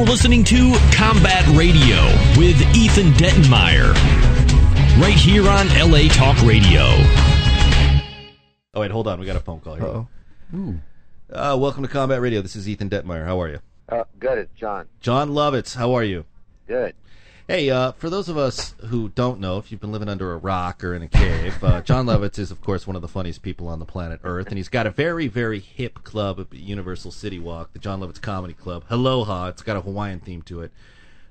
You're listening to Combat Radio with Ethan Dettenmeyer, right here on LA Talk Radio. Oh, wait, hold on. We got a phone call here. Uh-oh. Welcome to Combat Radio. This is Ethan Dettenmeyer. How are you? Good, it's Jon. Jon Lovitz, how are you? Good. Hey, for those of us who don't know, if you've been living under a rock or in a cave, Jon Lovitz is, of course, one of the funniest people on the planet Earth, and he's got a very, very hip club at Universal City Walk, the Jon Lovitz Comedy Club. Aloha. It's got a Hawaiian theme to it.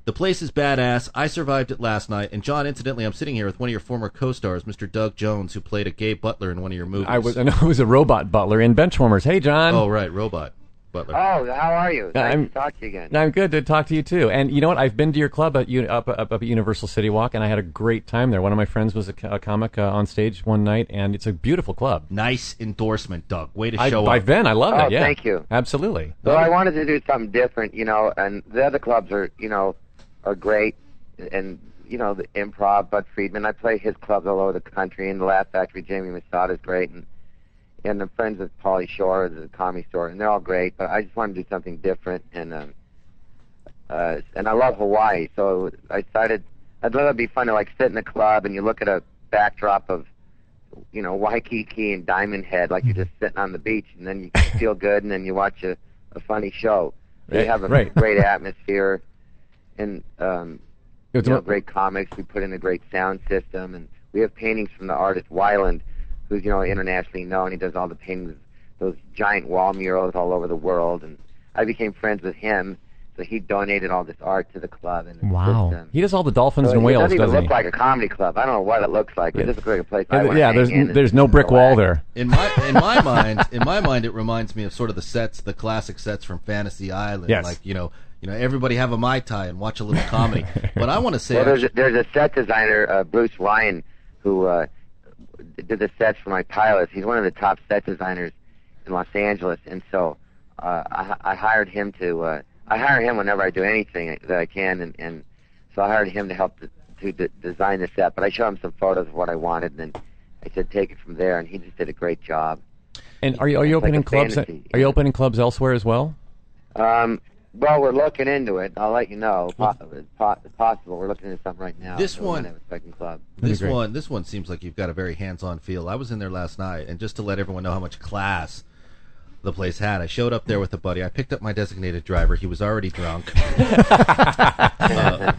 The place is badass. I survived it last night, and Jon, incidentally, I'm sitting here with one of your former co-stars, Mr. Doug Jones, who played a gay butler in one of your movies. I was a robot butler in Benchwarmers. Hey, Jon. Oh, right, robot butler. Oh, how are you? Nice to talk to you again. I'm good to talk to you, too. And you know what? I've been to your club up at Universal City Walk, and I had a great time there. One of my friends was a comic on stage one night, and it's a beautiful club. Nice endorsement, Doug. Way to show up. I've been. I love it, yeah. Thank you. Absolutely. Well, I wanted to do something different, and the other clubs are great, and, the Improv, Bud Friedman. I play his clubs all over the country, and the Laugh Factory, Jamie Masada is great, and I'm friends with Pauly Shore, the Comedy Store, and they're all great, but I just wanted to do something different, and I love Hawaii, so I decided I'd let it be fun to, sit in a club, and you look at a backdrop of, Waikiki and Diamond Head, like you're just sitting on the beach, and then you feel good, and then you watch a funny show. We have a great atmosphere, and great comics. We put in a great sound system, and we have paintings from the artist Weiland, who's internationally known. He does all the paintings, those giant wall murals all over the world, and I became friends with him. So he donated all this art to the club. And wow! He does all the dolphins and whales, doesn't he? It doesn't even look like a comedy club. I don't know what it looks like. It just looks like a place I want to hang in. There's no brick wall there. In my mind, it reminds me of sort of the classic sets from Fantasy Island. Yes. Like everybody have a Mai Tai and watch a little comedy. But I want to say, there's a set designer, Bruce Ryan, who did the sets for my pilots. He's one of the top set designers in Los Angeles, and so I hired him to. I hire him whenever I do anything that I can, and so I hired him to help to design the set. But I showed him some photos of what I wanted, and then I said take it from there, and he just did a great job. And are you opening clubs? Are you opening clubs elsewhere as well? Well, we're looking into it. I'll let you know. It's possible. We're looking into something right now. This so one, have a second club. This one seems like you've got a very hands-on feel. I was in there last night, and just to let everyone know how much class the place had, I showed up there with a buddy. I picked up my designated driver. He was already drunk.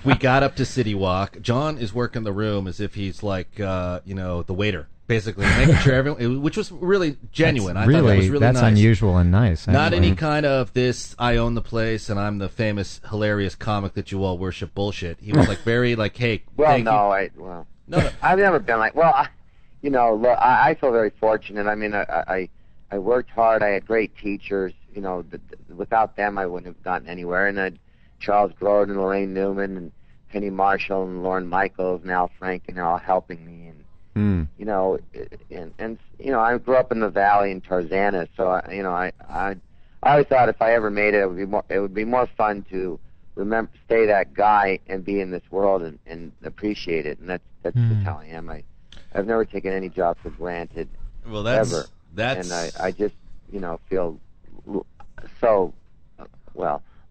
We got up to City Walk. Jon is working the room as if he's like, the waiter. Basically, making sure everyone, which was really genuine. I thought that was really that's nice. Unusual and nice. Not any kind of this, I own the place and I'm the famous, hilarious comic that you all worship bullshit. He was very hey, well, no, I've never been look, I feel very fortunate. I mean, I worked hard. I had great teachers. Without them, I wouldn't have gotten anywhere. And then Charles Grodin, Lorraine Newman, and Penny Marshall, and Lorne Michaels, and Al Franken are all helping me. And I grew up in the Valley in Tarzana, so I always thought if I ever made it, it would be more fun to stay that guy and be in this world and appreciate it. And that's just how I am. I've never taken any job for granted. Well, ever. And I just feel so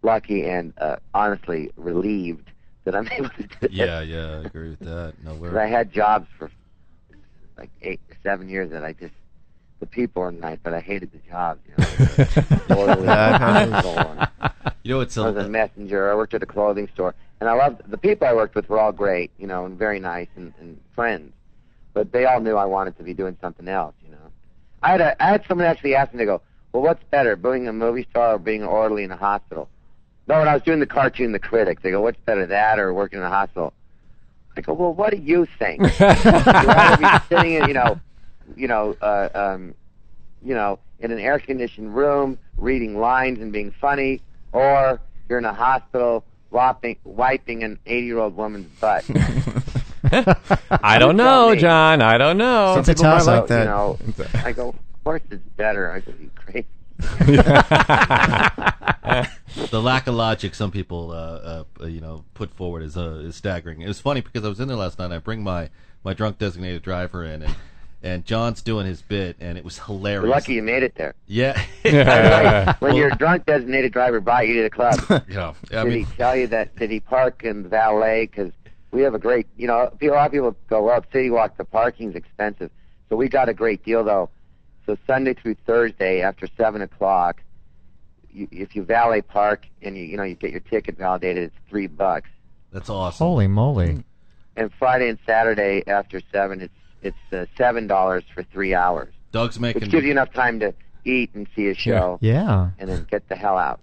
lucky and honestly relieved that I'm able to do it. Yeah, I agree with that. No, I had jobs for 7 years that the people were nice, but I hated the jobs. I was a messenger. I worked at a clothing store, and I loved the people I worked with. Were all great, and very nice and friends. But they all knew I wanted to be doing something else. I had someone actually ask me, they go, well, what's better, being a movie star or being an orderly in a hospital? No, when I was doing the cartoon, The Critic, they go, what's better, that or working in a hospital? I go, well, what do you think? You'd rather be sitting in, in an air-conditioned room, reading lines and being funny, or you're in a hospital wiping an 80-year-old woman's butt. I don't know, Jon. I don't know. It's a toss like that. I go, of course it's better. I go, you crazy. The lack of logic some people put forward is staggering. It was funny because I was in there last night and I bring my drunk designated driver in, and John's doing his bit, and it was hilarious. You're lucky you made it there. Yeah. When your drunk designated driver brought you to the club, Yeah. did he tell you that? Did he park in valet? Because we have a great, a lot of people go, well, City Walk, the parking's expensive. So we got a great deal, though. So Sunday through Thursday after 7 o'clock, if you valet park and you get your ticket validated, it's $3. That's awesome. Holy moly! And Friday and Saturday after 7, it's $7 for 3 hours. Doug's making. Which gives you enough time to eat and see a show. Yeah. And then get the hell out.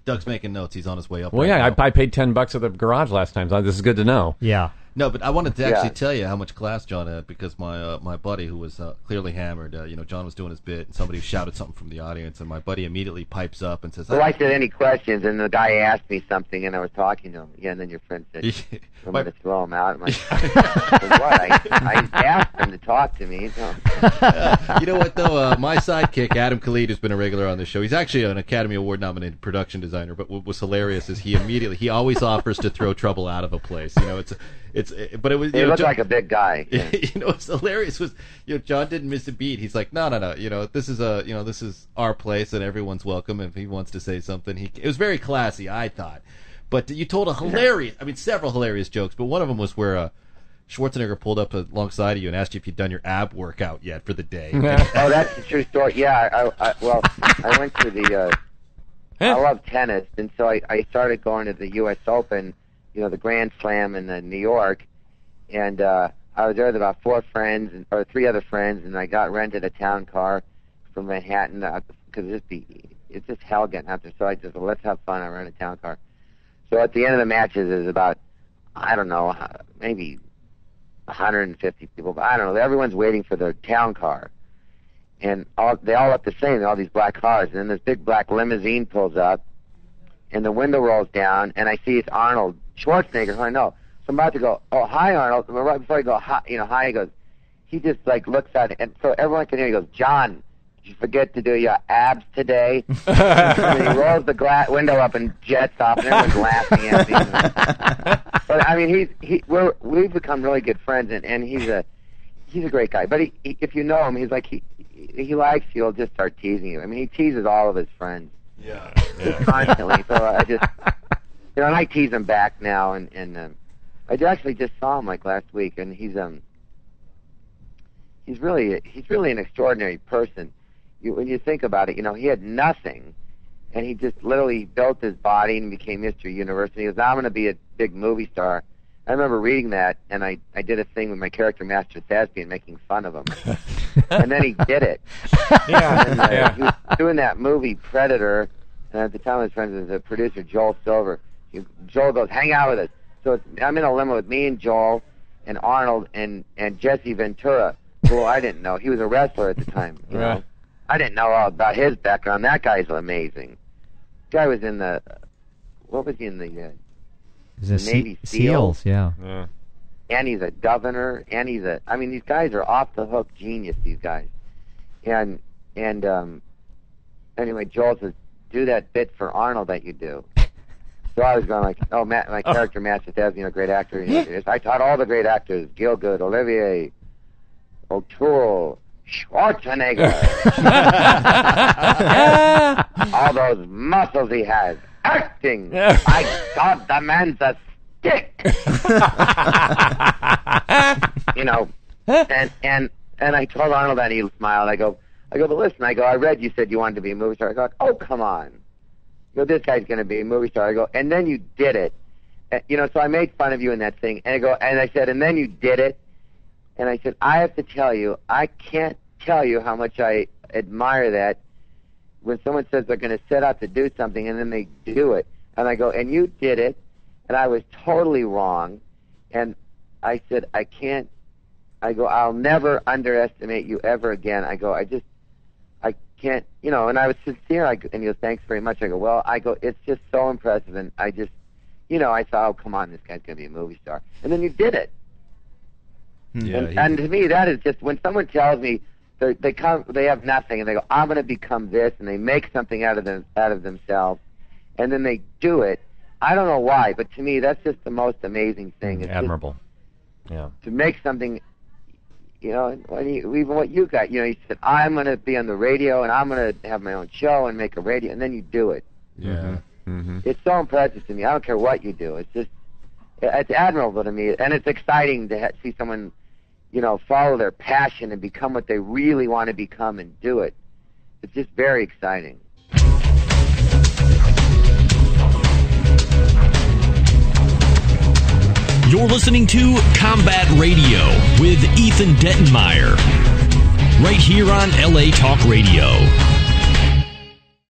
Doug's making notes. He's on his way up. Well, right yeah, now. I paid $10 at the garage last time, so this is good to know. Yeah. No, but I wanted to actually tell you how much class John had, because my buddy, who was clearly hammered, John was doing his bit, and somebody shouted something from the audience, and my buddy immediately pipes up and says, Well, I said, any questions? And the guy asked me something, and I was talking to him. Yeah, and then your friend said, I'm going to throw him out. I'm like, what? I asked him to talk to me. You know what, though? My sidekick, Adam Khalid, who's been a regular on the show, he's actually an Academy Award-nominated production designer, but what was hilarious is he always offers to throw trouble out of a place. But it was. He looked like a big guy. Yeah. What's hilarious was, John didn't miss a beat. He's like, no. This is our place, and everyone's welcome. If he wants to say something, it was very classy, I thought. But you told several hilarious jokes. But one of them was where Schwarzenegger pulled up alongside of you and asked you if you'd done your ab workout yet for the day. Oh, that's a true story. Yeah, I went to the. I love tennis, and so I started going to the U.S. Open. The Grand Slam in New York, and I was there with about 4 friends or 3 other friends, and I got rented a town car from Manhattan because it's just hell getting out there. So I just let's have fun. I rent a town car. So at the end of the matches, there's about maybe 150 people, but I don't know. Everyone's waiting for their town car, and they all look the same. All these black cars, and then this big black limousine pulls up, and the window rolls down, and I see it's Arnold Schwarzenegger, who I know. So I'm about to go, oh, hi, Arnold. But right before I go, hi, he goes, he just looks at it, and so everyone can hear. He goes, John, did you forget to do your abs today? And he rolls the window up and jets off, and everyone's laughing at me. But we've become really good friends, and he's a great guy. But if you know him, he's like he likes you. He'll just start teasing you. He teases all of his friends. Yeah. Constantly. So I just. And I tease him back now, and I actually just saw him last week, and he's really an extraordinary person. When you think about it, he had nothing, and he just literally built his body and became Mr. Universe. And he goes, I'm going to be a big movie star. I remember reading that, and I did a thing with my character Master Thespian, making fun of him, and then he did it. Yeah. He was doing that movie Predator, and at the time his friend was the producer Joel Silver. Joel goes, hang out with us. So I'm in a limo with me and Joel and Arnold and Jesse Ventura, who I didn't know. He was a wrestler at the time. You know? I didn't know all about his background. That guy's amazing. Guy was in the, what was he in the Navy SEALs? Yeah. And he's a governor, and these guys are off the hook genius, these guys. And anyway, Joel says, do that bit for Arnold that you do. So I was going my character, Master Thespian, a great actor. I taught all the great actors, Gielgud, Olivier, O'Toole, Schwarzenegger. All those muscles he has. Acting. I thought the man's a stick. And I told Arnold that, he smiled. I go, but listen, I read you said you wanted to be a movie star. I go, oh, come on. This guy's going to be a movie star. I go, and then you did it. So I made fun of you in that thing. And I said, and then you did it. And I said, I have to tell you, I can't tell you how much I admire that when someone says they're going to set out to do something and then they do it. And I go, and you did it. And I was totally wrong. And I said, I can't. I go, I'll never underestimate you ever again. I go, I can't, and I was sincere. And he goes, thanks very much. I go, it's just so impressive. And I just, I thought, oh, come on, this guy's going to be a movie star. And then you did it. Yeah, and to me, that is just, when someone tells me they have nothing, and they go, I'm going to become this, and they make something out of themselves, and then they do it. I don't know why, but to me, that's just the most amazing thing. It's admirable. Yeah. To make something, you know, even what you got, you know, you said, I'm going to be on the radio and I'm going to have my own show and make a radio, and then you do it. Yeah. Mm-hmm. It's so impressive to me. I don't care what you do. It's just, it's admirable to me, and it's exciting to see someone, you know, follow their passion and become what they really want to become and do it. It's just very exciting. You're listening to Combat Radio with Ethan Dettenmeyer, right here on LA Talk Radio.